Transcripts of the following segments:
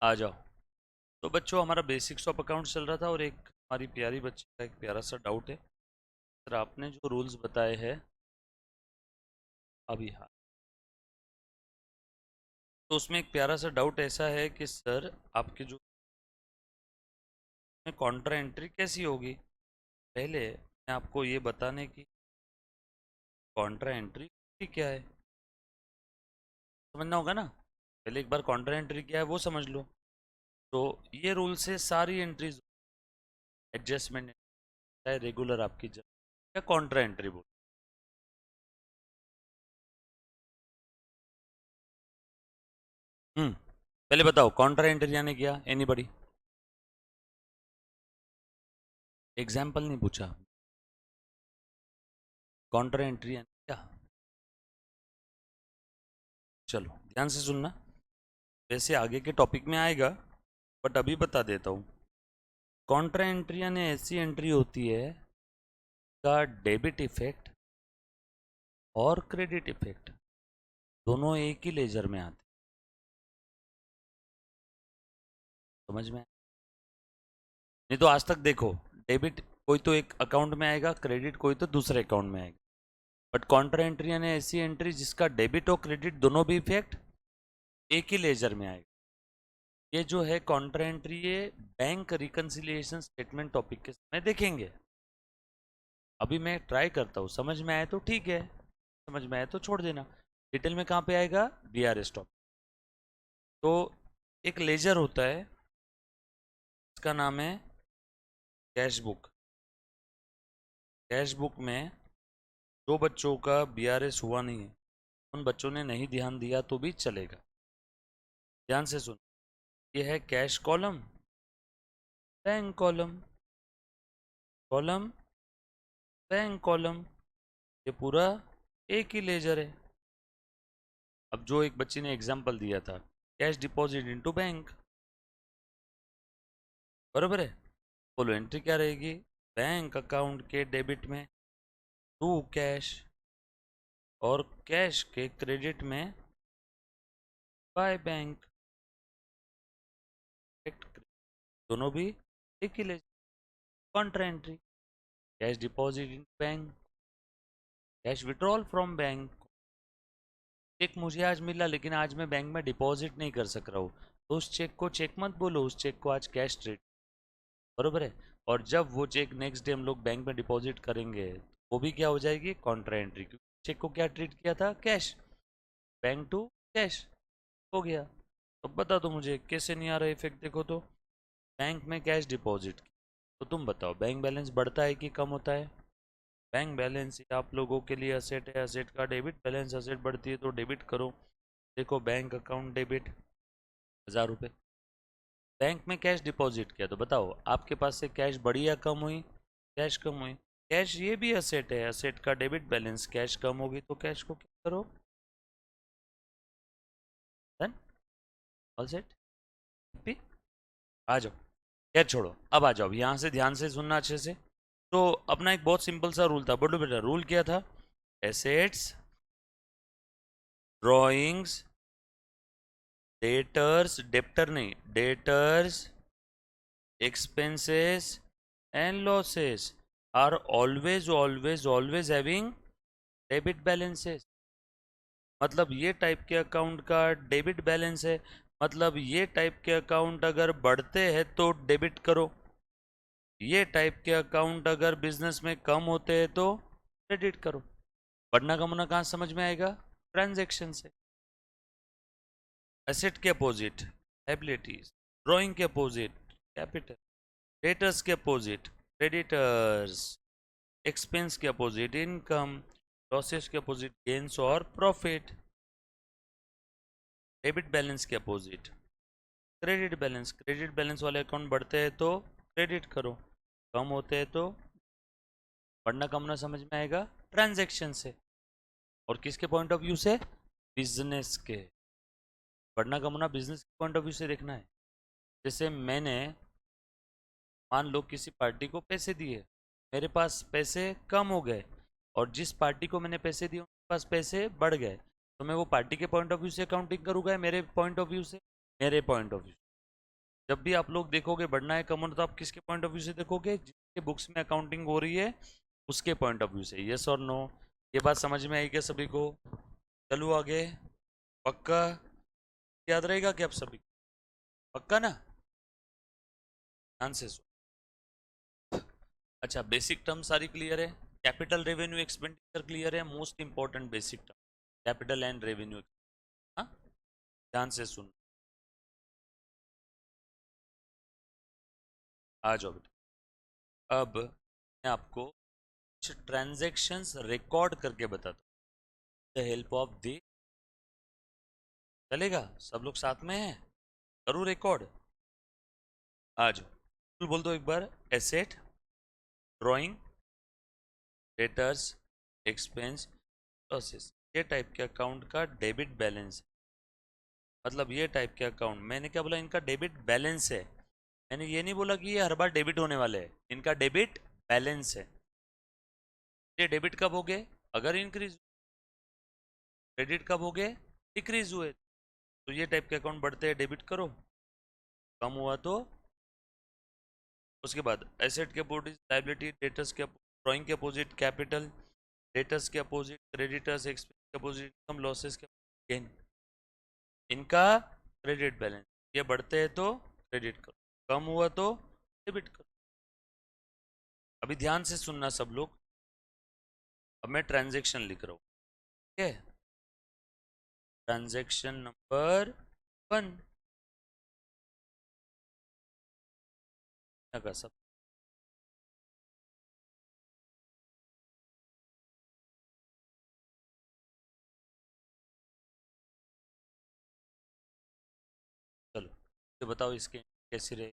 आ जाओ। तो बच्चों हमारा बेसिक्स ऑफ अकाउंट चल रहा था और एक हमारी प्यारी बच्ची का एक प्यारा सा डाउट है। सर आपने जो रूल्स बताए हैं अभी, हाँ, तो उसमें एक प्यारा सा डाउट ऐसा है कि सर आपके जो कॉन्ट्रा एंट्री कैसी होगी। पहले मैं आपको ये बताने की कॉन्ट्रा एंट्री क्या है समझना होगा ना। पहले एक बार कॉन्ट्रा एंट्री क्या है वो समझ लो। तो ये रूल से सारी एंट्रीज एडजस्टमेंट चाहे रेगुलर आपकी या कॉन्ट्रा एंट्री बोल। पहले बताओ कॉन्ट्रा एंट्री यानी क्या, एनीबडी? एग्जाम्पल नहीं पूछा, कॉन्ट्रा एंट्री यानी क्या। चलो ध्यान से सुनना, वैसे आगे के टॉपिक में आएगा बट अभी बता देता हूँ। कॉन्ट्रा एंट्री यानी ऐसी एंट्री होती है का डेबिट इफेक्ट और क्रेडिट इफेक्ट दोनों एक ही लेजर में आते। समझ में? नहीं तो आज तक देखो, डेबिट कोई तो एक अकाउंट में आएगा, क्रेडिट कोई तो दूसरे अकाउंट में आएगा। बट कॉन्ट्रा एंट्री यानी ऐसी एंट्री जिसका डेबिट और क्रेडिट दोनों भी इफेक्ट एक ही लेजर में आएगा। ये जो है कॉन्ट्रा एंट्री, ये बैंक रिकंसिलिएशन स्टेटमेंट टॉपिक के समय देखेंगे। अभी मैं ट्राई करता हूँ, समझ में आए तो ठीक है, समझ में आए तो छोड़ देना। डिटेल में कहाँ पे आएगा, बीआरएस टॉपिक। तो एक लेजर होता है, इसका नाम है कैश बुक। कैश बुक में जो बच्चों का बीआरएस हुआ नहीं है उन बच्चों ने नहीं ध्यान दिया तो भी चलेगा। ध्यान से सुन, ये है cash column, bank column, column bank column, ये पूरा एक ही लेजर है। अब जो एक बच्ची ने एग्जाम्पल दिया था, कैश डिपॉजिट इनटू बैंक, बरोबर है। बोलो एंट्री क्या रहेगी, बैंक अकाउंट के डेबिट में टू कैश और कैश के क्रेडिट में बाय बैंक। दोनों भी एक ही ledger. Contra entry, cash deposit in bank, cash withdrawal from bank. Cheque मुझे आज मिला लेकिन आज मैं बैंक में डिपॉजिट नहीं कर सक रहा हूँ, तो उस चेक को चेक मत बोलो, उस चेक को आज कैश ट्रीट, बरोबर है। और जब वो चेक नेक्स्ट डे हम लोग बैंक में डिपॉजिट करेंगे वो भी क्या हो जाएगी, कॉन्ट्रा एंट्री, क्योंकि चेक को क्या ट्रीट किया था, कैश, बैंक टू कैश हो गया। तो बता दो मुझे कैसे नहीं आ रहा इफेक्ट। देखो तो बैंक में कैश डिपॉजिट, तो तुम बताओ बैंक बैलेंस बढ़ता है कि कम होता है। बैंक बैलेंस आप लोगों के लिए असेट है, असेट का डेबिट बैलेंस, असेट बढ़ती है तो डेबिट करो। देखो बैंक अकाउंट डेबिट 1000 रुपये, बैंक में कैश डिपॉजिट किया, तो बताओ आपके पास से कैश बढ़ी या कम हुई, कैश कम हुई। कैश ये भी असेट है, असेट का डेबिट बैलेंस, कैश कम होगी तो कैश को क्या करो, डन, ऑल सेट। आ जाओ, कैश छोड़ो, अब आ जाओ यहाँ से, ध्यान से सुनना अच्छे से। तो अपना एक बहुत सिंपल सा रूल था, बोलो बेटा रूल क्या था, एसेट्स, ड्रॉइंग्स, डेटर्स, डेप्टर नहीं, debtors, expenses and losses are always having debit balances। मतलब ये टाइप के अकाउंट का डेबिट बैलेंस है, मतलब ये टाइप के अकाउंट अगर बढ़ते हैं तो डेबिट करो, ये टाइप के अकाउंट अगर बिजनेस में कम होते हैं तो क्रेडिट करो। बढ़ना कमना कहाँ समझ में आएगा, ट्रांजैक्शन से। एसेट के अपोजिट लायबिलिटीज, ड्रॉइंग के अपोजिट कैपिटल, डेटर्स के अपोजिट क्रेडिटर्स, एक्सपेंस के अपोजिट इनकम, लॉसेस के अपोजिट गेन्स और प्रॉफिट, डेबिट बैलेंस के opposite credit balance. Credit balance वाले अकाउंट बढ़ते हैं तो क्रेडिट करो, कम होते हैं तो बढ़ना कमना समझ में आएगा ट्रांजैक्शन से। और किसके पॉइंट ऑफ व्यू से, बिजनेस के। बढ़ना कमना बिजनेस के पॉइंट ऑफ व्यू से देखना है। जैसे मैंने मान लो किसी पार्टी को पैसे दिए, मेरे पास पैसे कम हो गए और जिस पार्टी को मैंने पैसे दिए उनके पास पैसे बढ़ गए, तो मैं वो पार्टी के पॉइंट ऑफ व्यू से अकाउंटिंग करूँगा, मेरे पॉइंट ऑफ व्यू से, मेरे पॉइंट ऑफ व्यू। जब भी आप लोग देखोगे बढ़ना है कम होना, तो आप किसके पॉइंट ऑफ व्यू से देखोगे? जिसके बुक्स में अकाउंटिंग हो रही है उसके पॉइंट ऑफ व्यू से। यस और नो? ये बात समझ में आई क्या सभी को? चलो आगे। पक्का याद रहेगा क्या आप सभी? पक्का ना? ध्यान से सुनो। अच्छा, बेसिक टर्म सारी क्लियर है? कैपिटल रेवेन्यू एक्सपेंडिचर क्लियर है? Most important basic term capital and revenue. हाँ, ध्यान से सुन। आ जाओ बेटा। अब मैं आपको कुछ ट्रांजैक्शंस रिकॉर्ड करके बताता हूँ द हेल्प ऑफ द। चलेगा? सब लोग साथ में हैं? करूँ रिकॉर्ड? आ जाओ, बोल दो एक बार। Asset, drawing, debtors, expense, losses, ये टाइप के अकाउंट का डेबिट बैलेंस। मतलब ये टाइप के अकाउंट, मैंने क्या बोला? इनका डेबिट बैलेंस है। मैंने ये नहीं बोला कि ये हर बार डेबिट होने वाले हैं। इनका डेबिट बैलेंस है। ये डेबिट कब हो गए? अगर इंक्रीज। क्रेडिट कब हो गए? डिक्रीज हुए। तो ये टाइप के अकाउंट बढ़ते हैं, डेबिट करो। कम हुआ तो उसके बाद एसेट के अपोजिट लायबिलिटी, डेटर्स के ड्राइंग के अपोजिट कैपिटल, डेटर्स के अपोजिट क्रेडिटर्स, एक्सपेंस के अपोजिट इनकम, लॉसेस के गेन। इनका क्रेडिट बैलेंस। ये बढ़ते हैं तो क्रेडिट करो, कम हुआ तो डेबिट करो। अभी ध्यान से सुनना सब लोग। अब मैं ट्रांजैक्शन लिख रहा हूँ, ठीक है? ट्रांजैक्शन नंबर 1 का सब। चलो ये बताओ इसके कैसे रहे।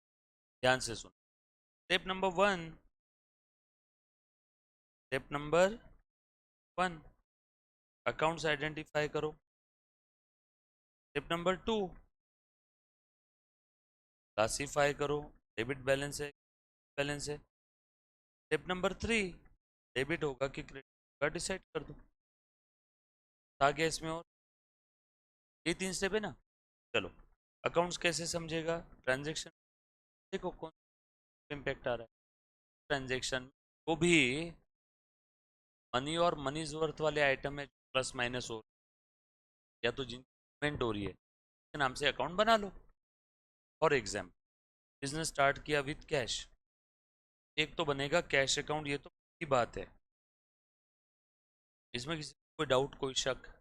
ध्यान से सुनो। Step number 1, step number 1, accounts identify करो। स्टेप नंबर 2, क्लासीफाई करो। डेबिट बैलेंस है, बैलेंस है। स्टेप नंबर 3, डेबिट होगा कि क्रेडिट होगा डिसाइड कर दो। आगे इसमें और ये 3 स्टेप है ना। चलो, अकाउंट्स कैसे समझेगा? ट्रांजेक्शन देखो कौन इम्पैक्ट आ रहा है। ट्रांजेक्शन वो भी मनी और मनीज वर्थ वाले आइटम में प्लस माइनस हो, या तो जिन पेमेंट हो रही है उसके नाम से अकाउंट बना लो। फॉर एग्जाम्पल, बिजनेस स्टार्ट किया विथ कैश, एक तो बनेगा कैश अकाउंट, ये तो की बात है, इसमें किसी को कोई डाउट कोई शक?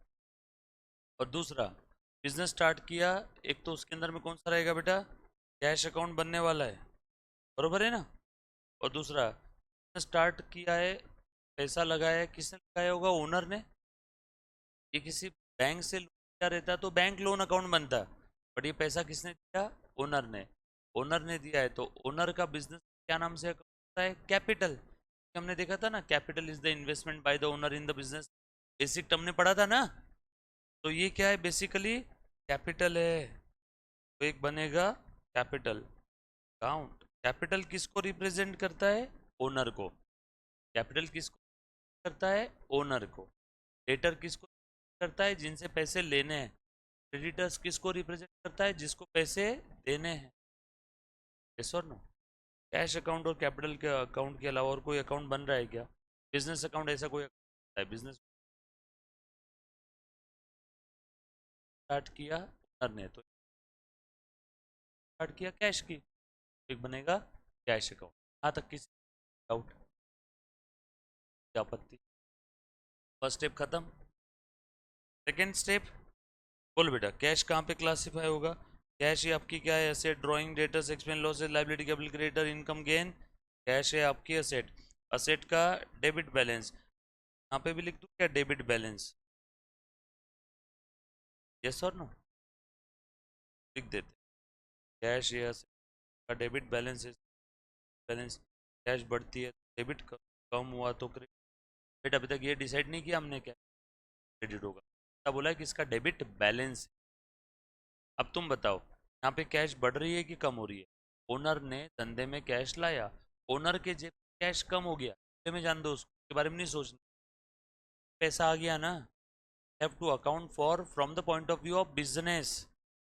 और दूसरा, बिजनेस स्टार्ट किया, एक तो उसके अंदर में कौन सा रहेगा बेटा? कैश अकाउंट बनने वाला है, बरोबर है ना? और दूसरा, स्टार्ट किया है, पैसा लगाया है, किसने लगाया होगा? ओनर ने। ये किसी बैंक से लिया रहता तो बैंक लोन अकाउंट बनता, बट ये पैसा किसने दिया? ओनर ने। ओनर ने दिया है तो ओनर का बिजनेस क्या नाम से अकाउंट होता है? कैपिटल। हमने देखा था ना, capital is the investment by the owner in the business. Basic term ने पढ़ा था ना। तो ये क्या है? बेसिकली कैपिटल है। तो एक बनेगा कैपिटल अकाउंट। कैपिटल किसको रिप्रेजेंट करता है? ओनर को। कैपिटल किसको करता है? ओनर को। डेटर किसको करता है? जिनसे पैसे लेने हैं। क्रेडिटर्स किसको रिप्रेजेंट करता है? जिसको पैसे देने हैं। यस और नो? कैश अकाउंट और कैपिटल के अकाउंट के अलावा और कोई अकाउंट बन रहा है क्या? बिजनेस अकाउंट ऐसा कोई account है? बिजनेस स्टार्ट किया ओनर ने तो स्टार्ट किया कैश की, एक बनेगा कैश अकाउंट। यहाँ तक किसी डाउट? क्या आपत्ति? फर्स्ट स्टेप खत्म। सेकेंड स्टेप बोलो बेटा, कैश कहाँ पे क्लासीफाई होगा? कैश ये आपकी क्या है? Asset, drawing, debtors, expense, losses, liability, capital, creditor, income, gain. Cash है आपकी एसेट। एसेट का डेबिट बैलेंस यहाँ पे भी लिख दूँ क्या? Debit balance. यस और नो? लिख देते। कैश ये का डेबिट बैलेंस है। बैलेंस, कैश बढ़ती है डेबिट, कम हुआ तो क्रेडिट। बेटा अभी तक ये डिसाइड नहीं किया हमने क्या क्रेडिट होगा, क्या बोला है कि इसका डेबिट बैलेंस। अब तुम बताओ, यहाँ पे कैश बढ़ रही है कि कम हो रही है? ओनर ने धंधे में कैश लाया, ओनर के जेब कैश कम हो गया, में जान दो, उसके बारे में नहीं सोचना। पैसा आ गया ना। Have to account for from the point of view of business.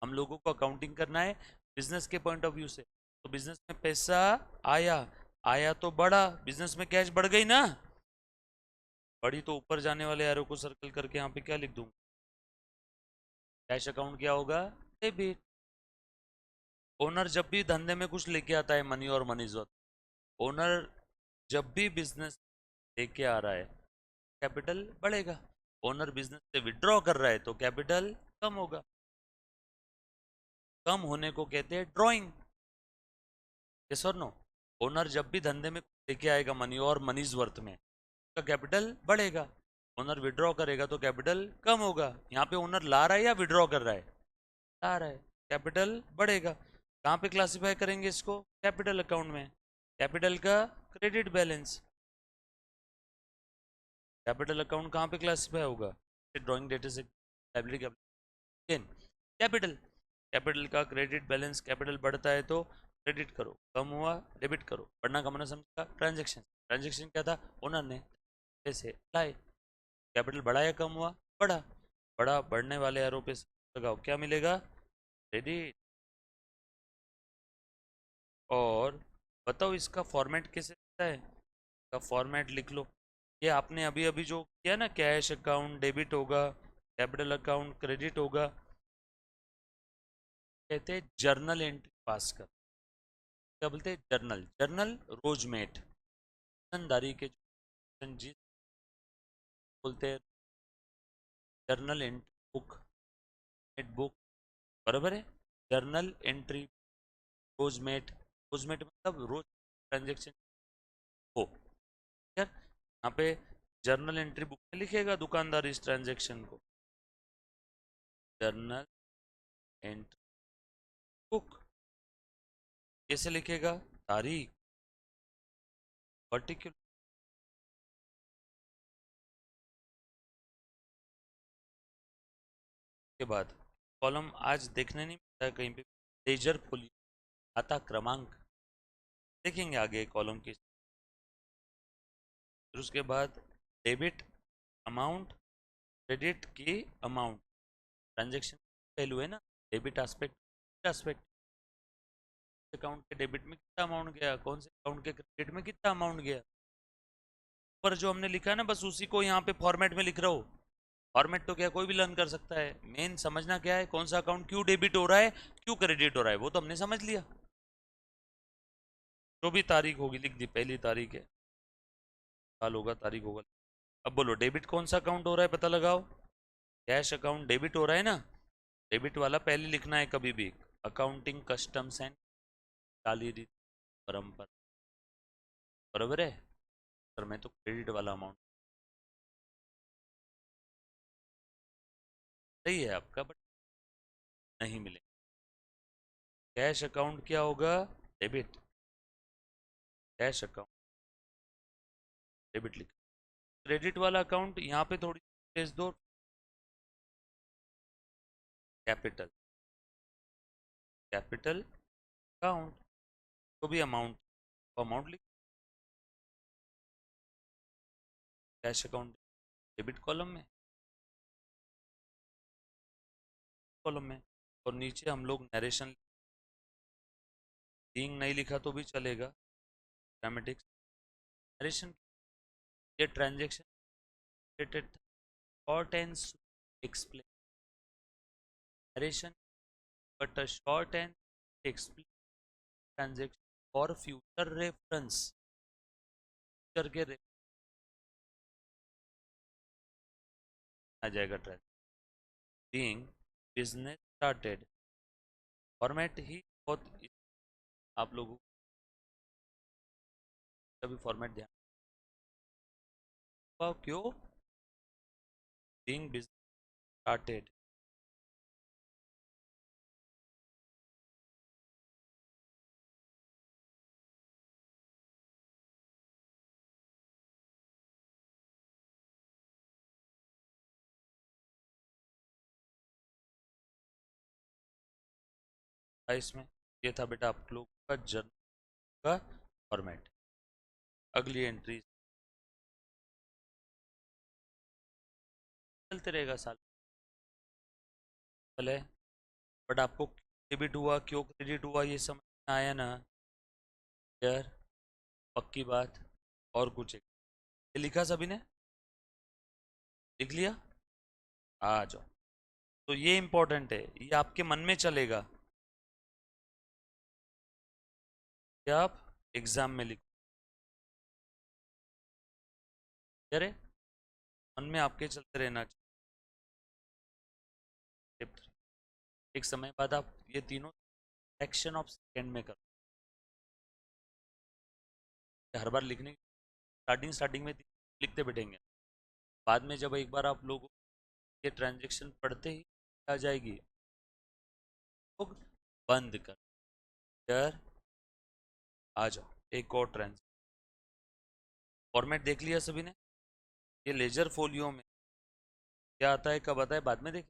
हम लोगों को अकाउंटिंग करना है बिजनेस के पॉइंट ऑफ व्यू से, तो बिजनेस में पैसा आया, आया तो बढ़ा, बिजनेस में कैश बढ़ गई ना, बढ़ी तो ऊपर जाने वाले एरो को सर्कल करके यहाँ पे क्या लिख दूंगा, कैश अकाउंट क्या होगा, डेबिट। ओनर जब भी धंधे में कुछ लेके आता है, मनी और मनी वर्थ, ओनर जब भी बिजनेस लेके आ रहा है कैपिटल बढ़ेगा, ओनर बिजनेस से विड्रॉ कर रहा है तो कैपिटल कम होगा, कम होने को कहते हैं ड्रॉइंग। यस और नो? ओनर जब भी धंधे में लेके आएगा मनी और मनीज वर्थ में, उसका कैपिटल बढ़ेगा, ओनर विड्रॉ करेगा तो कैपिटल कम होगा। यहाँ पे ओनर ला रहा है या विड्रॉ कर रहा है, ला रहा है, कैपिटल बढ़ेगा। कहाँ पे क्लासिफाई करेंगे इसको, कैपिटल अकाउंट में, कैपिटल का क्रेडिट बैलेंस, कैपिटल अकाउंट कहाँ पे क्लासिफाई होगा, ड्रॉइंग डेटा से कैपिटल, कैपिटल का क्रेडिट बैलेंस, कैपिटल बढ़ता है तो क्रेडिट करो, कम हुआ डेबिट करो, बढ़ना कमाना समझा, ट्रांजेक्शन, ट्रांजेक्शन क्या था, ओनर ने पैसे लाए, कैपिटल बढ़ा या कम हुआ, बढ़ा, बढ़ा, बढ़ने वाले एरो पे लगाओ, क्या मिलेगा, क्रेडिट। और बताओ इसका फॉर्मेट कैसे रहता है, इसका फॉर्मेट लिख लो, ये आपने अभी अभी जो किया ना, कैश अकाउंट डेबिट होगा, कैपिटल अकाउंट क्रेडिट होगा, कहते हैं जर्नल एंट्री पास कर, क्या बोलते हैं, जर्नल, जर्नल रोजमेट, ईमानदारी के जिस बोलते हैं journal entry book, net book, बराबर है, जर्नल एंट्री रोजमेट, रोजमेट मतलब रोज ट्रांजेक्शन हो, ठीक है, यहाँ पे जर्नल एंट्री बुक में लिखेगा दुकानदार इस ट्रांजेक्शन को, जर्नल एंट्री बुक, कैसे लिखेगा, तारीख, पर्टिकुलर, के बाद कॉलम आज देखने नहीं मिलता है कहीं पे, लेजर फोलियो, खाता क्रमांक, देखेंगे आगे कॉलम की, फिर उसके बाद डेबिट अमाउंट, क्रेडिट की अमाउंट, ट्रांजेक्शन पहलू है ना, डेबिट एस्पेक्ट, एस्पेक्ट अकाउंट के डेबिट में कितना अमाउंट गया, कौन से अकाउंट के क्रेडिट में कितना अमाउंट गया, पर जो हमने लिखा है ना बस उसी को यहाँ पे फॉर्मेट में लिख रहा हो, फॉर्मेट तो क्या कोई भी लर्न कर सकता है, मेन समझना क्या है, कौन सा अकाउंट क्यों डेबिट हो रहा है, क्यों क्रेडिट हो रहा है, वो तो हमने समझ लिया, जो भी तारीख होगी लिख दी, पहली तारीख है, साल होगा, तारीख होगा, अब बोलो डेबिट कौन सा अकाउंट हो रहा है, पता लगाओ, कैश अकाउंट डेबिट हो रहा है ना, डेबिट वाला पहले लिखना है कभी भी, अकाउंटिंग कस्टम्स एंड काली रीति परंपरा, बराबर है, सर मैं तो क्रेडिट वाला अमाउंट, सही है आपका, बट नहीं मिले, कैश अकाउंट क्या होगा, डेबिट, कैश अकाउंट डेबिट लिख, क्रेडिट वाला अकाउंट यहाँ पे थोड़ी स्पेस दो, कैपिटल, कैपिटल अकाउंट, तो भी अमाउंट, तो अमाउंट लिख, कैश अकाउंट डेबिट कॉलम में, और नीचे हम लोग नरेशन, बीइंग नहीं लिखा तो भी चलेगा, ग्रामेटिक्स, नरेशन, ये transaction related, short and explain, narration but a short and explain transaction for future reference, future के आ जाएगा transaction, being business started, format ही बहुत आप लोगों का भी फॉर्मेट ध्यान, क्यों, बीइंग बिजनेस स्टार्टेड, 22 में, ये था बेटा आप लोग का जर्नल का फॉर्मेट, अगली एंट्री चलते रहेगा साल, चले, बट आपको डेबिट हुआ, क्यों क्रेडिट हुआ, ये समझ में आया ना यार? पक्की बात। और कुछ एक ये लिखा सभी ने? लिख लिया? आ जाओ। तो ये इंपॉर्टेंट है, ये आपके मन में चलेगा कि आप एग्जाम में लिख, अरे मन में आपके चलते रहना चाहिए। एक समय बाद आप ये तीनों फ्रैक्शन ऑफ सेकेंड में करो। हर बार लिखने स्टार्टिंग स्टार्टिंग में लिखते बैठेंगे, बाद में जब एक बार आप लोग ये ट्रांजेक्शन पढ़ते ही आ जाएगी, तो बंद कर यार। आ जाओ, एक और ट्रांज फॉर्मेट देख लिया सभी ने? ये लेजर फोलियो में क्या आता है, कब आता है, बाद में देख।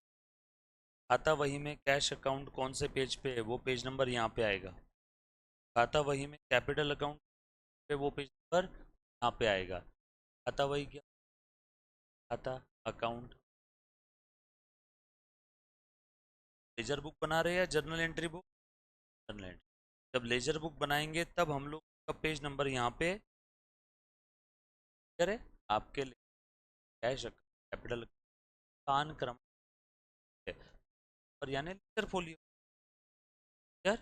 खाता वही में कैश अकाउंट कौन से पेज पे है, वो पेज नंबर यहाँ पे आएगा। खाता वही में कैपिटल अकाउंट पे, वो पेज नंबर यहाँ पे आएगा। खाता वही क्या, खाता अकाउंट लेजर बुक बना रहे हैं या journal entry book? Journal entry. जब लेजर बुक बनाएंगे तब हम लोग का पेज नंबर यहाँ पे करे आपके लिए कैश कैपिटल कान क्रम है। और यानी लेजर फोलियो यार।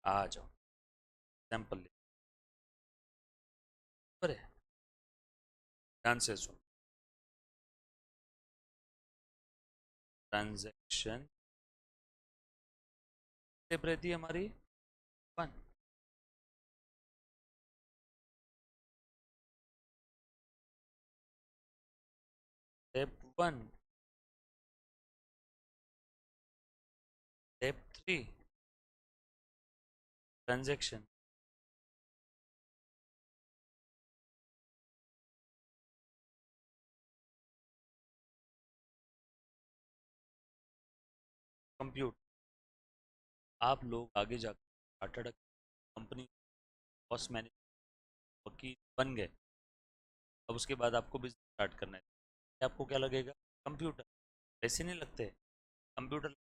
आ जाओ, सैंपल पर है, ध्यान से सुनो। ट्रांजैक्शन स्टेप रहती है हमारी one. Step one, step three, transaction compute. आप लोग आगे जाकर चार्टर्ड कंपनी कॉस्ट मैनेजर वकील बन गए। अब उसके बाद आपको बिजनेस स्टार्ट करना है, आपको क्या लगेगा? कंप्यूटर। ऐसे नहीं लगते कंप्यूटर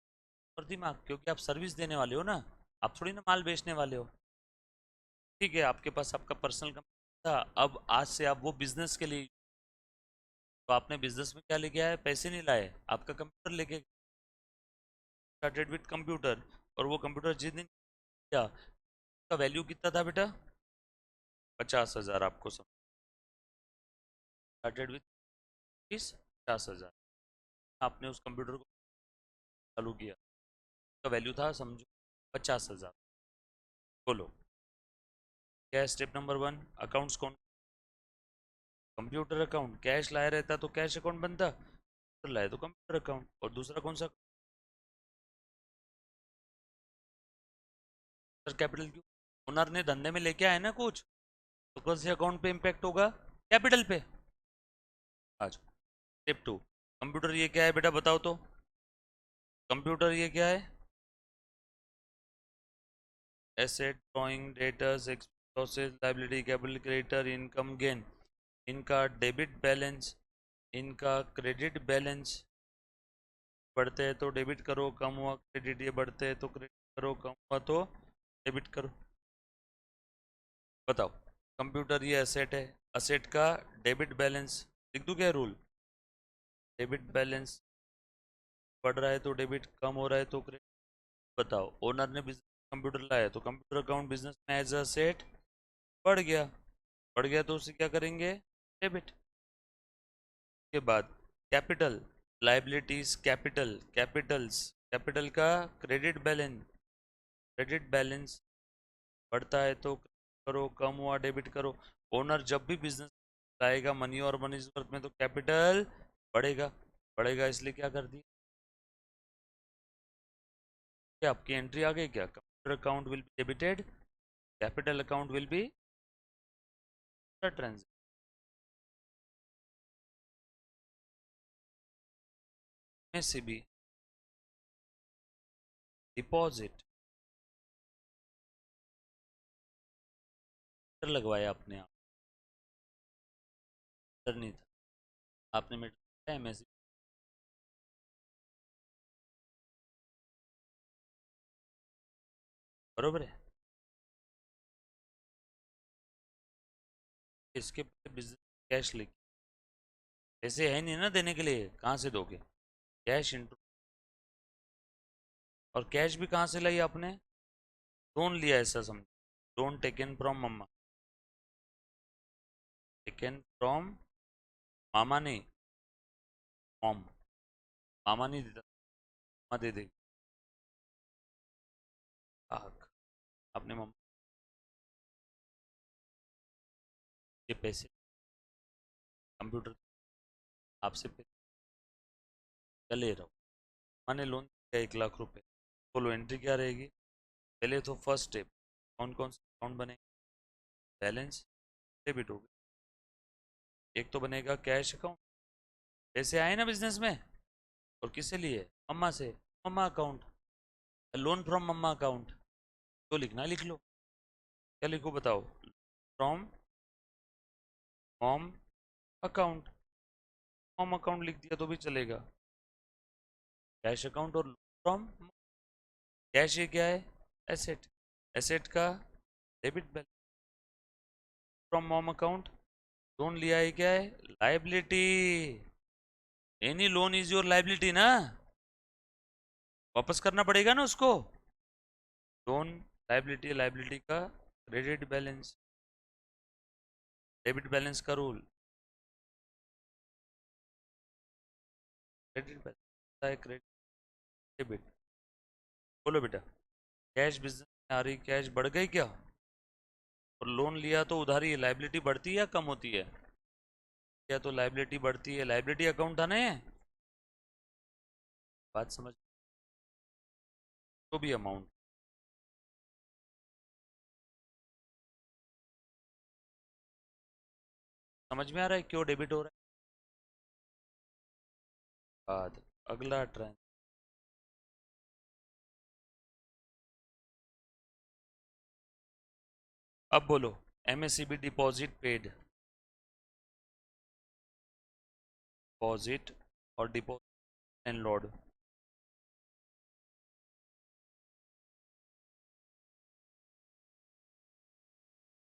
और दिमाग, क्योंकि आप सर्विस देने वाले हो ना, आप थोड़ी ना माल बेचने वाले हो। ठीक है, आपके पास आपका पर्सनल कंप्यूटर था, अब आज से आप वो बिजनेस के लिए, तो आपने बिजनेस में क्या लेके आए? पैसे नहीं लाए, आपका कंप्यूटर लेके स्टार्टेड विद कंप्यूटर। और वो कंप्यूटर जिस दिन किया, उसका वैल्यू कितना था बेटा? 50,000। आपको सब स्टार्टेड विद 50,000। आपने उस कंप्यूटर को चालू किया, उसका वैल्यू था समझो 50,000। बोलो क्या है स्टेप नंबर वन? अकाउंट्स कौन? Computer account. कैश लाया रहता तो कैश अकाउंट बनता, कंप्यूटर लाए तो कंप्यूटर अकाउंट। और दूसरा कौन सा? सर कैपिटल क्यों? ओनर ने धंधे में लेके आए ना कुछ, तो कौन से अकाउंट पे इम्पैक्ट होगा? कैपिटल पे। आज स्टेप टू, कंप्यूटर ये क्या है बेटा बताओ तो? कंप्यूटर ये क्या है? Asset, drawing, debtors, losses, liability, capital, creditor, income, gain. इनका डेबिट बैलेंस, इनका क्रेडिट बैलेंस। बढ़ते हैं तो डेबिट करो, कम हुआ क्रेडिट, ये बढ़ते हैं तो क्रेडिट करो, कम हुआ तो डेबिट करो। बताओ, कंप्यूटर ये एसेट है, एसेट का डेबिट बैलेंस लिख दूं क्या रूल? डेबिट बैलेंस बढ़ रहा है तो डेबिट, कम हो रहा है तो क्रेडिट। बताओ, ओनर ने बिजनेस कंप्यूटर लाया तो कंप्यूटर अकाउंट बिजनेस में एज अ सेट बढ़ गया, बढ़ गया तो उसे क्या करेंगे? डेबिट। के बाद capital, liabilities, capital, Capitals, capital का क्रेडिट बैलेंस, क्रेडिट बैलेंस बढ़ता है तो करो, कम हुआ डेबिट करो। ओनर जब भी बिजनेस लाएगा मनी और मनी वर्थ में, तो कैपिटल बढ़ेगा, बढ़ेगा, इसलिए क्या कर दी? क्या आपकी एंट्री आ गई क्या? Computer account will be debited, capital account will be transaction में से भी डिपॉजिट लगवाया आपने, आप नहीं था, आपने मेरे बरोबर है। इसके बिजनेस कैश लेके पैसे है नहीं ना देने के लिए, कहाँ से दोगे? कैश इंटू, और कैश भी कहाँ से लाई आपने? लोन लिया ऐसा समझ, loan taken from mamma, taken from मामा नहीं, मॉम। मामा नहीं देता, मामा दे देगी। आपने मम्मा के पैसे कंप्यूटर आपसे पे क्या ले रहा हूँ? मैंने लोन दिया 1 लाख रुपए। बोलो एंट्री क्या रहेगी? पहले तो फर्स्ट स्टेप, कौन कौन से अकाउंट बने? बैलेंस डेबिट होगा। एक तो बनेगा कैश अकाउंट, पैसे आए ना बिजनेस में, और किससे लिए? मम्मा से, मम्मा अकाउंट, लोन फ्रॉम मम्मा अकाउंट। तो लिखना लिख लो, क्या लिखो बताओ? From mom account, mom account लिख दिया तो भी चलेगा। कैश अकाउंट और फ्रॉम, कैश ये क्या है? एसेट, एसेट का debit balance. From mom account, loan लिया है क्या है? Liability. Any loan is your liability ना, वापस करना पड़ेगा ना उसको। लोन लाइबिलिटी, लाइबिलिटी का क्रेडिट बैलेंस, डेबिट बैलेंस का rule, credit balance, credit debit. बोलो बेटा, कैश बिजनेस में आ रही, कैश बढ़ गई क्या? और लोन लिया तो उधारी, लाइबिलिटी बढ़ती है या कम होती है? या तो लाइबिलिटी बढ़ती है, लाइबिलिटी अकाउंट था ना ये, बात समझ, तो भी अमाउंट समझ में आ रहा है क्यों डेबिट हो रहा है? बाद अगला ट्रांस, अब बोलो, एमएससीबी डिपॉजिट पेड, डिपॉजिट और डिपॉजिट एंड,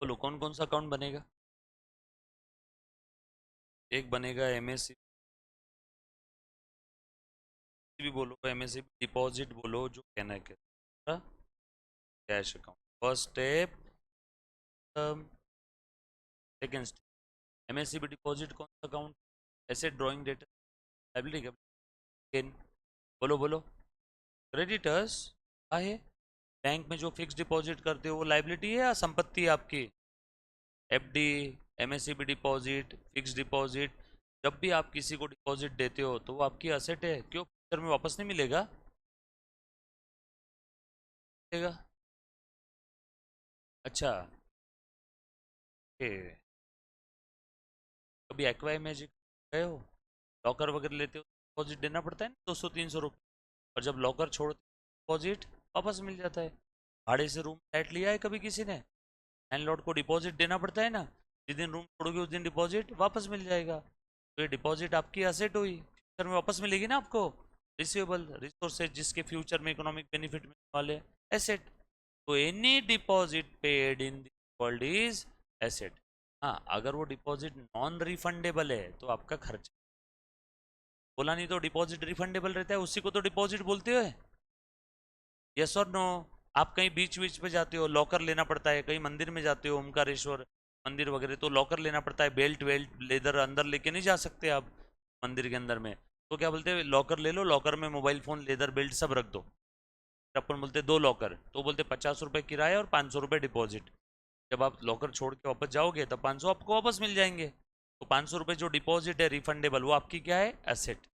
बोलो कौन कौन सा अकाउंट बनेगा? एक बनेगा एमएससी भी बोलो, एमएससी डिपॉजिट बोलो, जो कहना है cash account first step, second step. MSc भी डिपॉजिट कौन सा account? Asset drawing data, liability का, बोलो बोलो। क्रेडिटर्स आहे, बैंक में जो फिक्स डिपॉजिट करते हो वो लाइबिलिटी है या संपत्ति है आपकी? FD, MSCB deposit, fix deposit, जब भी आप किसी को डिपॉजिट देते हो तो वो आपकी असेट है, क्यों फ्यूचर में वापस नहीं मिलेगा? मिलेगा। अच्छा, ए, कभी एक्वाई मैजिक गए हो, लॉकर वगैरह लेते हो, डिपॉजिट देना पड़ता है ना 200-300 रुपये, और जब लॉकर छोड़ते डिपॉजिट वापस मिल जाता है। भाड़े से रूम फ्लैट लिया है कभी किसी ने, लैंडलॉर्ड को डिपॉजिट देना पड़ता है ना, जिस दिन रूम छोड़ोगे उस दिन डिपॉजिट वापस मिल जाएगा। तो ये डिपॉजिट आपकी असेट हुई, फ्यूचर में वापस मिलेगी ना आपको। रिसीवेबल, रिसोर्सेज जिसके फ्यूचर में इकोनॉमिक बेनिफिट मिलने वाले, एसेट। तो any deposit paid in world is asset. हाँ, अगर वो डिपॉजिट नॉन रिफंडेबल है तो आपका खर्च, बोला नहीं तो डिपॉजिट रिफंडेबल रहता है, उसी को तो डिपॉजिट बोलते हो। यस और नो? आप कहीं बीच बीच पे जाते हो, लॉकर लेना पड़ता है, कहीं मंदिर में जाते हो, ओमकारेश्वर मंदिर वगैरह, तो लॉकर लेना पड़ता है, बेल्ट वेल्ट लेदर अंदर लेके नहीं जा सकते आप मंदिर के अंदर में। तो क्या बोलते हैं, लॉकर ले लो, लॉकर में मोबाइल फोन लेदर बेल्ट सब रख दो। फिर अपन बोलते 2 लॉकर, तो बोलते 50 रुपये किराया और 500 रुपये डिपॉजिट। जब आप लॉकर छोड़ के वापस जाओगे तब 500 आपको वापस मिल जाएंगे। तो 500 रुपये जो डिपॉजिट है रिफंडेबल, वो आपकी क्या है? एसेट।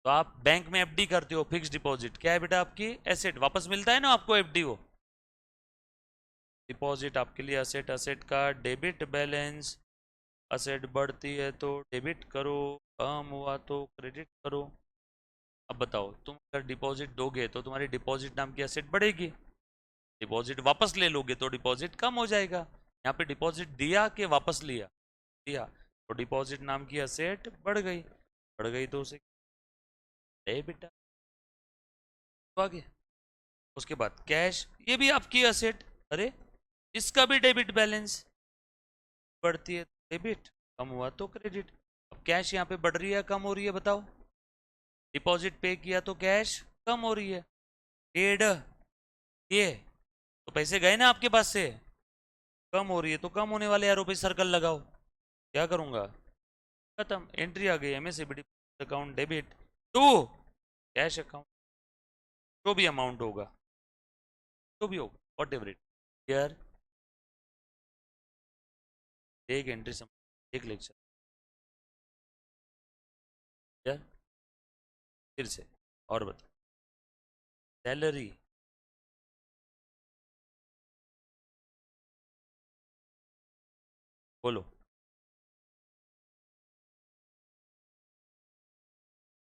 तो आप बैंक में एफडी करते हो, फिक्स डिपॉजिट क्या है बेटा? आपकी एसेट, वापस मिलता है ना आपको एफडी वो। डिपॉजिट आपके लिए असेट, असेट का डेबिट बैलेंस, असेट बढ़ती है तो डेबिट करो, कम हुआ तो क्रेडिट करो। अब बताओ, तुम अगर डिपॉजिट दोगे तो तुम्हारी डिपॉजिट नाम की असेट बढ़ेगी, डिपॉजिट वापस ले लोगे तो डिपॉजिट कम हो जाएगा। यहाँ पे डिपॉजिट दिया कि वापस लिया? दिया, तो डिपॉजिट नाम की असेट बढ़ गई, बढ़ गई तो उसे डेबिट, तो आगे उसके बाद कैश, ये भी आपकी असेट। अरे इसका भी डेबिट बैलेंस बढ़ती है, डेबिट कम हुआ तो क्रेडिट। अब कैश यहाँ पे बढ़ रही है कम हो रही है बताओ? डिपॉजिट पे किया तो कैश कम हो रही है, पेड ये तो पैसे गए ना आपके पास से, कम हो रही है, तो कम होने वाले एरो पे सर्कल लगाओ। क्या करूंगा, खत्म, एंट्री आ गई MSABD account debit to cash account, जो भी अमाउंट होगा, जो भी होगा वॉट एवर इट। यार एक एंट्री समझ, एक लेक्चर यार, फिर से और बता। सैलरी, बोलो,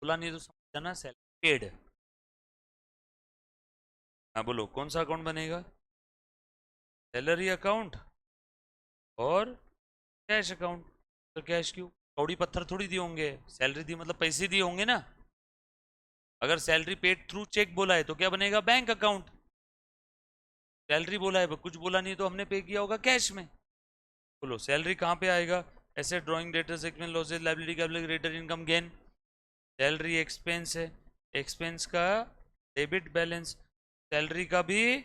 बोला नहीं तो समझ जाना, सैलरी पेड। हाँ बोलो कौन सा अकाउंट बनेगा? सैलरी अकाउंट और कैश अकाउंट। तो कैश क्यों, कौड़ी पत्थर थोड़ी दिए होंगे, सैलरी दी मतलब पैसे दिए होंगे ना। अगर सैलरी पेड थ्रू चेक बोला है तो क्या बनेगा, बैंक अकाउंट। सैलरी बोला है कुछ बोला नहीं तो हमने पे किया होगा कैश में। बोलो सैलरी कहाँ पे आएगा, ऐसे drawing debtor segment losses liability calculator income gain. Salary expense है, एक्सपेंस का डेबिट बैलेंस, सैलरी का भी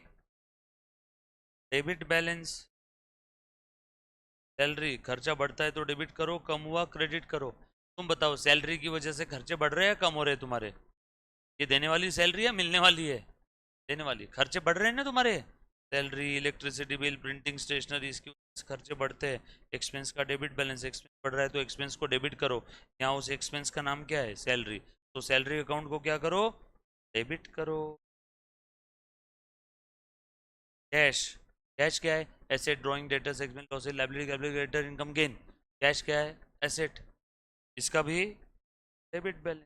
डेबिट बैलेंस। सैलरी खर्चा बढ़ता है तो डेबिट करो, कम हुआ क्रेडिट करो। तुम बताओ सैलरी की वजह से खर्चे बढ़ रहे हैं कम हो रहे हैं तुम्हारे? ये देने वाली सैलरी है मिलने वाली है? देने वाली, खर्चे बढ़ रहे हैं ना तुम्हारे, salary electricity bill printing stationery इसकी खर्चे बढ़ते हैं। एक्सपेंस का डेबिट बैलेंस, एक्सपेंस बढ़ रहा है तो एक्सपेंस को डेबिट करो। यहाँ उस एक्सपेंस का नाम क्या है, सैलरी, तो सैलरी अकाउंट को क्या करो, डेबिट करो। कैश, कैश क्या है, asset drawing data segment losses liability calculator income gain. Cash क्या है, एसेट, इसका भी डेबिट बैलेंस,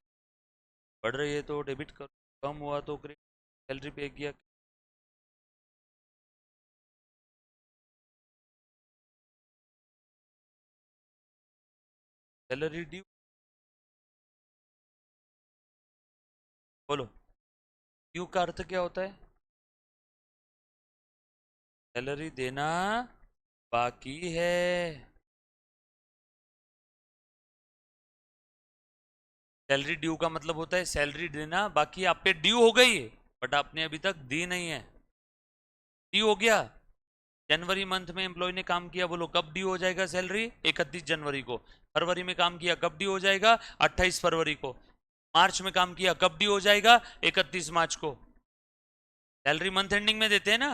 बढ़ रही है तो डेबिट करो, कम हुआ तो क्रेडिट, सैलरी पे किया। सैलरी ड्यू, बोलो ड्यू का अर्थ क्या होता है, सैलरी देना बाकी है। सैलरी ड्यू का मतलब होता है सैलरी देना बाकी, आप पे ड्यू हो गई है बट आपने अभी तक दी नहीं है। ड्यू हो गया, जनवरी मंथ में एम्प्लॉय ने काम किया, बोलो कब ड्यू हो जाएगा सैलरी, 31 जनवरी को। फरवरी में काम किया कब ड्यू हो जाएगा, 28 फरवरी को। मार्च में काम किया कब ड्यू हो जाएगा, 31 मार्च को। सैलरी मंथ एंडिंग में देते हैं ना।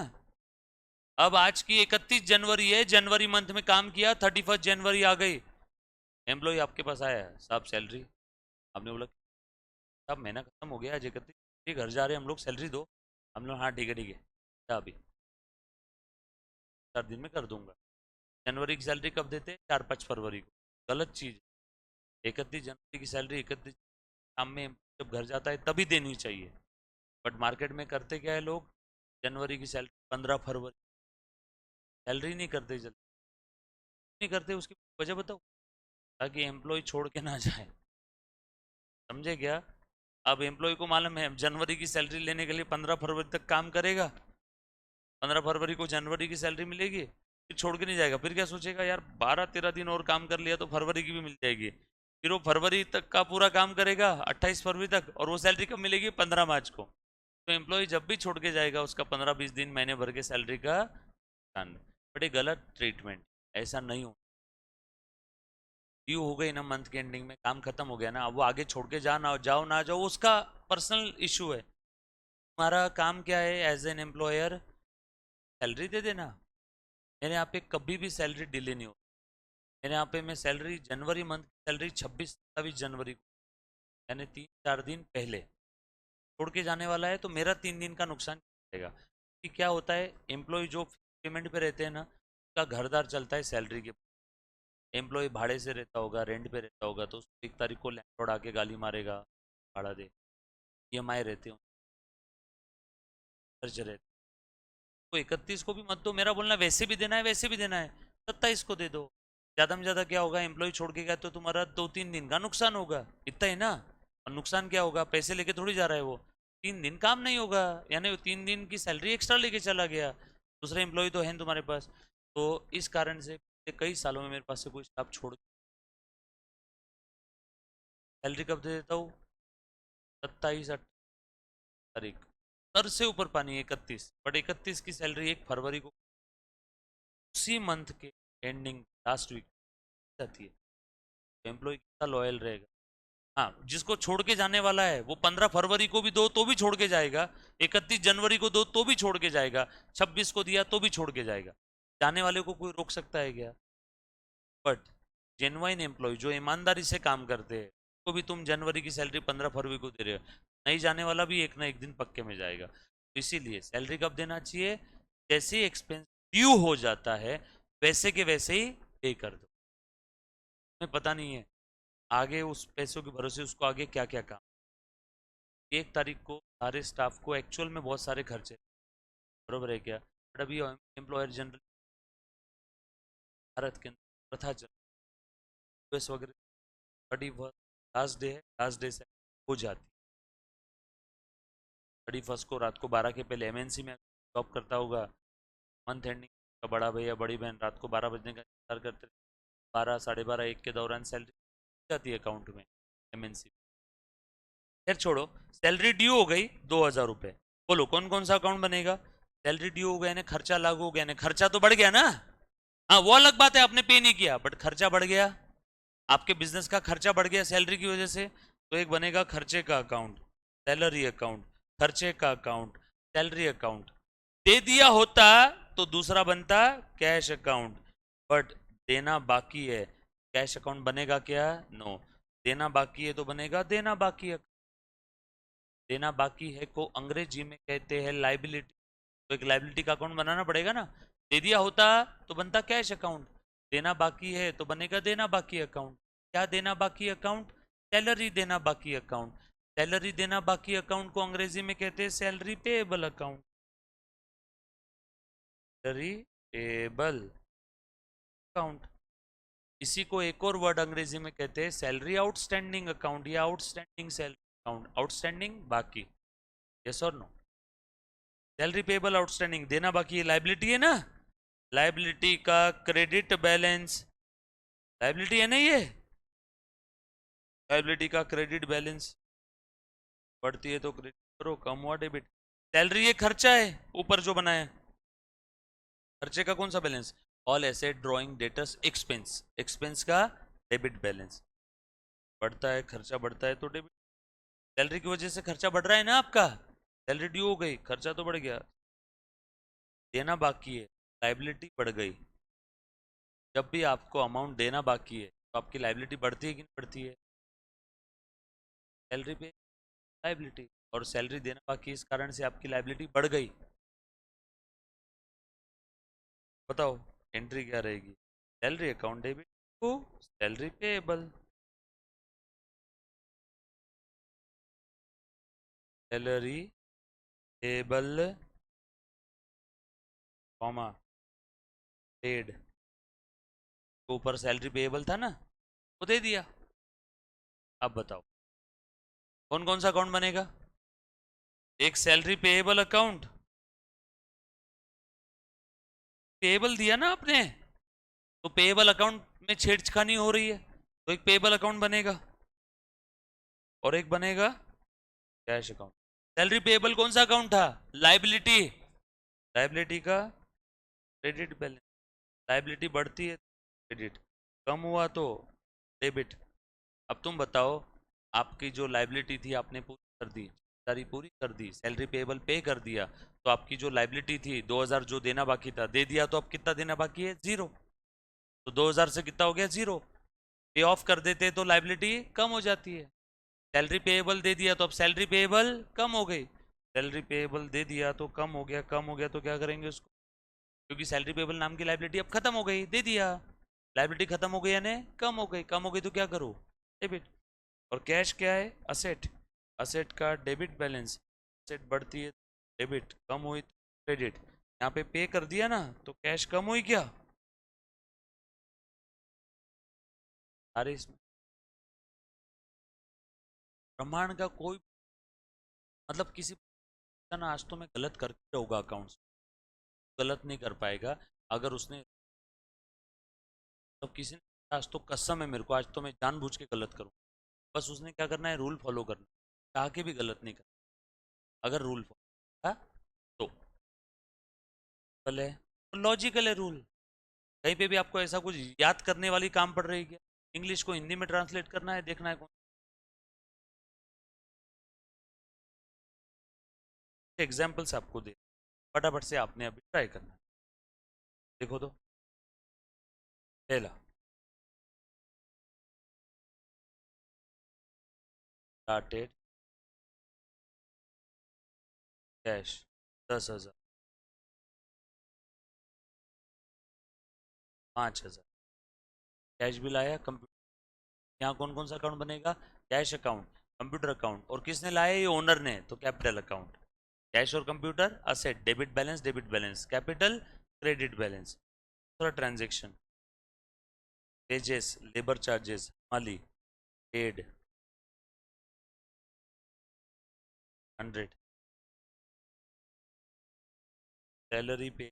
अब आज की 31 जनवरी है, जनवरी मंथ में काम किया, 31 जनवरी आ गई, एम्प्लॉय आपके पास आया, साहब सैलरी। आपने बोला साहब महीना खत्म हो गया, आज 31 घर जा रहे हैं हम लोग, सैलरी दो। हम लोग हाँ ठीक है अभी 4 दिन में कर दूंगा। जनवरी की सैलरी कब देते हैं, 4-5 फरवरी को। गलत चीज़, 31 जनवरी की सैलरी 31 शाम में जब घर जाता है तभी देनी चाहिए। बट मार्केट में करते क्या है लोग, जनवरी की सैलरी 15 फरवरी, सैलरी नहीं करते जल्दी, नहीं करते, उसकी वजह बताओ, ताकि एम्प्लॉय छोड़ के ना जाए, समझे क्या? अब एम्प्लॉय को मालूम है जनवरी की सैलरी लेने के लिए 15 फरवरी तक काम करेगा, 15 फरवरी को जनवरी की सैलरी मिलेगी, फिर छोड़ के नहीं जाएगा, फिर क्या सोचेगा यार 12-13 दिन और काम कर लिया तो फरवरी की भी मिल जाएगी। फिर वो फरवरी तक का पूरा काम करेगा 28 फरवरी तक, और वो सैलरी कब मिलेगी, 15 मार्च को। तो एम्प्लॉय जब भी छोड़ के जाएगा उसका 15-20 दिन महीने भर के सैलरी का नुकसान। बट ये गलत ट्रीटमेंट, ऐसा नहीं हो। ड्यू हो गई ना मंथ के एंडिंग में, काम खत्म हो गया ना, अब वो आगे छोड़ के ना जाओ उसका पर्सनल इशू है। तुम्हारा काम क्या है एज एन एम्प्लॉयर, सैलरी दे देना। मेरे यहाँ पे कभी भी सैलरी डिले नहीं हो, मेरे यहाँ पे मैं सैलरी जनवरी मंथ की सैलरी 26-27 जनवरी को, यानी 3-4 दिन पहले छोड़ के जाने वाला है, तो मेरा 3 दिन का नुकसान रहेगा। कि क्या होता है, एम्प्लॉय जो पेमेंट पे रहते हैं ना, उसका घरदार चलता है सैलरी के। एम्प्लॉय भाड़े से रहता होगा, रेंट पे रहता होगा, तो उसको 1 तारीख को लैंडलॉर्ड आके गाली मारेगा, भाड़ा दे, ईएमआई रहते हो, खर्च रहते, तो 31 को भी मत दो, मेरा बोलना वैसे भी देना है, वैसे भी देना है, 27 को दे दो। ज़्यादा में ज़्यादा क्या होगा, एम्प्लॉय छोड़ के गया तो तुम्हारा 2-3 दिन का नुकसान होगा, इतना ही ना। और नुकसान क्या होगा, पैसे लेके थोड़ी जा रहा है वो, 3 दिन काम नहीं होगा, यानी 3 दिन की सैलरी एक्स्ट्रा लेके चला गया। दूसरे एम्प्लॉय तो हैं तुम्हारे पास। तो इस कारण से कई सालों में मेरे पास से कोई स्टाफ छोड़, सैलरी कब दे देता हूँ? 27-28 तारीख। सर से ऊपर पानी 31, बट 31 की सैलरी 1 फरवरी को उसी मंथ के एंडिंग लास्ट वीक जाती है। तो एम्प्लॉय कितना लॉयल रहेगा? हाँ, जिसको छोड़ के जाने वाला है वो 15 फरवरी को भी दो तो भी छोड़ के जाएगा, 31 जनवरी को दो तो भी छोड़ के जाएगा, 26 को दिया तो भी छोड़ के जाएगा। जाने वाले को कोई रोक सकता है क्या? बट जेन्युइन एम्प्लॉय जो ईमानदारी से काम करते हैं, को भी तुम जनवरी की सैलरी 15 फरवरी को दे रहे हो, नहीं जाने वाला भी एक ना एक दिन पक्के में जाएगा। तो इसीलिए सैलरी कब देना चाहिए? जैसे ही एक्सपेंस ड्यू हो जाता है वैसे के वैसे ही पे कर दो। तुम्हें पता नहीं है आगे उस पैसों के भरोसे उसको आगे क्या क्या काम। 1 तारीख को सारे स्टाफ को एक्चुअल में बहुत सारे खर्चे, बरोबर है क्या? बट अभी एम्प्लॉयर जनरल भारत के अंदर प्रथा चल, यूएस वगैरह 31 लास्ट डे है, लास्ट डे से हो जाती है। 31 को रात को 12 के पहले एमएनसी में जॉब करता होगा, मंथ एंडिंग का बड़ा भैया बड़ी बहन रात को 12 बजने का इंतजार करते, 12, 12:30, 1 के दौरान सैलरी जाती है अकाउंट में एमएनसी। खैर छोड़ो, सैलरी ड्यू हो गई 2,000 रुपये। बोलो कौन कौन सा अकाउंट बनेगा? सैलरी ड्यू हो गया ना, खर्चा लागू हो गया ना, खर्चा तो बढ़ गया ना। हाँ वो अलग बात है, आपने पे नहीं किया बट खर्चा बढ़ गया, आपके बिजनेस का खर्चा बढ़ गया सैलरी की वजह से। तो एक बनेगा खर्चे का अकाउंट, सैलरी अकाउंट, खर्चे का अकाउंट, सैलरी अकाउंट। दे दिया होता तो दूसरा बनता कैश अकाउंट, बट देना बाकी है, कैश अकाउंट बनेगा क्या? नो। देना बाकी है तो बनेगा देना बाकी है। देना बाकी है को अंग्रेजी में कहते हैं लाइबिलिटी। तो एक लाइबिलिटी का अकाउंट बनाना पड़ेगा ना। दे दिया होता तो बनता कैश अकाउंट, देना बाकी है तो बनेगा देना बाकी अकाउंट। क्या देना बाकी अकाउंट? सैलरी देना बाकी अकाउंट। सैलरी देना बाकी अकाउंट को अंग्रेजी में कहते हैं salary payable account. Salary payable account. इसी को एक और वर्ड अंग्रेजी में कहते हैं सैलरी आउटस्टैंडिंग अकाउंट या आउटस्टैंडिंग सैलरी अकाउंट। आउटस्टैंडिंग बाकी, यस और नो? सैलरी पेबल आउटस्टैंडिंग, देना बाकी है, लाइबिलिटी है ना। लाइबिलिटी का क्रेडिट बैलेंस, लाइबिलिटी है ना ये, लाइबिलिटी का क्रेडिट बैलेंस बढ़ती है तो क्रेडिट करो, कम हुआ डेबिट। सैलरी ये खर्चा है ऊपर जो बनाया, खर्चे का कौन सा balance? All asset drawing debtors expense, expense का डेबिट बैलेंस। बढ़ता है खर्चा, बढ़ता है तो डेबिट। सैलरी की वजह से खर्चा बढ़ रहा है ना आपका, सैलरी ड्यू हो गई खर्चा तो बढ़ गया। देना बाकी है, लाइबिलिटी बढ़ गई। जब भी आपको अमाउंट देना बाकी है तो आपकी लाइबिलिटी बढ़ती है कि नहीं बढ़ती है? सैलरी पे लाइबिलिटी, और सैलरी देना बाकी इस कारण से आपकी लाइबिलिटी बढ़ गई। बताओ एंट्री क्या रहेगी? Salary account debit to salary payable, salary payable comma paid, तो ऊपर सैलरी पेएबल था ना, वो दे दिया। अब बताओ कौन कौन सा अकाउंट बनेगा? एक सैलरी पेएबल अकाउंट, पेएबल दिया ना आपने, तो पेएबल अकाउंट में छेड़छानी हो रही है तो एक पेएबल अकाउंट बनेगा और एक बनेगा कैश अकाउंट। सैलरी पेएबल कौन सा अकाउंट था? लाइबिलिटी, लाइबिलिटी का क्रेडिट बैलेंस। लाइबिलिटी बढ़ती है क्रेडिट, कम हुआ तो डेबिट। अब तुम बताओ, आपकी जो लाइबिलिटी थी आपने पूरी कर दी, सारी पूरी कर दी, सैलरी पेएबल पे कर दिया, तो आपकी जो लाइबिलिटी थी 2,000 जो देना बाकी था दे दिया, तो अब कितना देना बाकी है? 0। तो 2,000 से कितना हो गया? 0। पे ऑफ कर देते तो लाइबिलिटी कम हो जाती है। सैलरी पेएबल दे दिया तो अब सैलरी पेएबल कम हो गई, सैलरी पेएबल दे दिया तो कम हो गया, कम हो गया तो क्या करेंगे उसको? क्योंकि सैलरी पेएबल नाम की लाइबिलिटी अब खत्म हो गई, दे दिया, लाइबिलिटी खत्म हो गई यानी कम हो गई, कम हो गई तो क्या करो? डेबिट। और कैश क्या है? असेट, असेट का डेबिट बैलेंस, असेट बढ़ती है डेबिट, कम हुई क्रेडिट। यहाँ पे पे कर दिया ना तो कैश कम हुई क्या? अरे इसमें ब्रह्मांड का कोई मतलब किसी ना आज तो मैं गलत करके रहूँगा अकाउंट्स, गलत नहीं कर पाएगा। अगर उसने तो किसी ने आज तो कसम है मेरे को, आज तो मैं जानबूझ के गलत करूँ, बस उसने क्या करना है, रूल फॉलो करना, चाह के भी गलत नहीं करना। अगर रूल फॉलो तो भले लॉजिकल है रूल। कहीं पे भी आपको ऐसा कुछ याद करने वाली काम पड़ रही है क्या? इंग्लिश को हिंदी में ट्रांसलेट करना है, देखना है कौन एग्जाम्पल से आपको दे, फटाफट से आपने अभी ट्राई करना है। देखो तो पहला, स्टार्टेड कैश 10,000, 5,000, कैश बिल आया कंप्यूटर। यहाँ कौन कौन सा अकाउंट बनेगा? कैश अकाउंट, कंप्यूटर अकाउंट, और किसने लाया? ये ओनर ने, तो कैपिटल अकाउंट। कैश और computer asset, debit balance, capital credit balance. थोड़ा ट्रांजेक्शन, वेजेस, लेबर चार्जेस, माली, पेड 100, सैलरी पे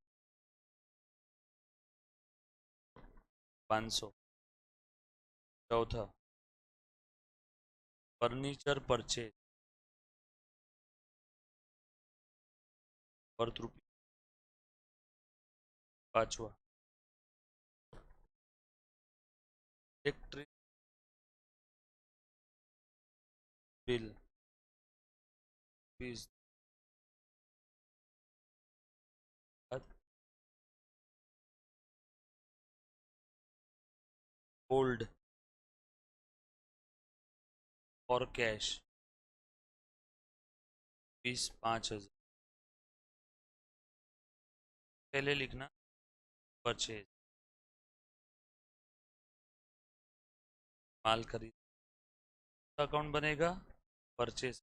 500। चौथा, फर्नीचर परचेज वर्थ रुपये। पांचवा, इलेक्ट्रिक बिल फीस, गोल्ड और कैश फीस 5,000। पहले लिखना परचेज, माल खरीद, अकाउंट बनेगा परचेज,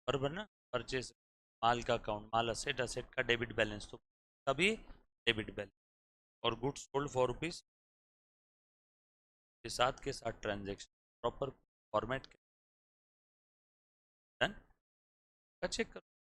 बराबर ना? परचेज माल का अकाउंट, माल असेट, असेट का डेबिट बैलेंस, तो तभी डेबिट बैलेंस। और गुड्स सोल्ड फॉर रुपीज के साथ ट्रांजेक्शन प्रॉपर फॉर्मेट, डन का चेक करो।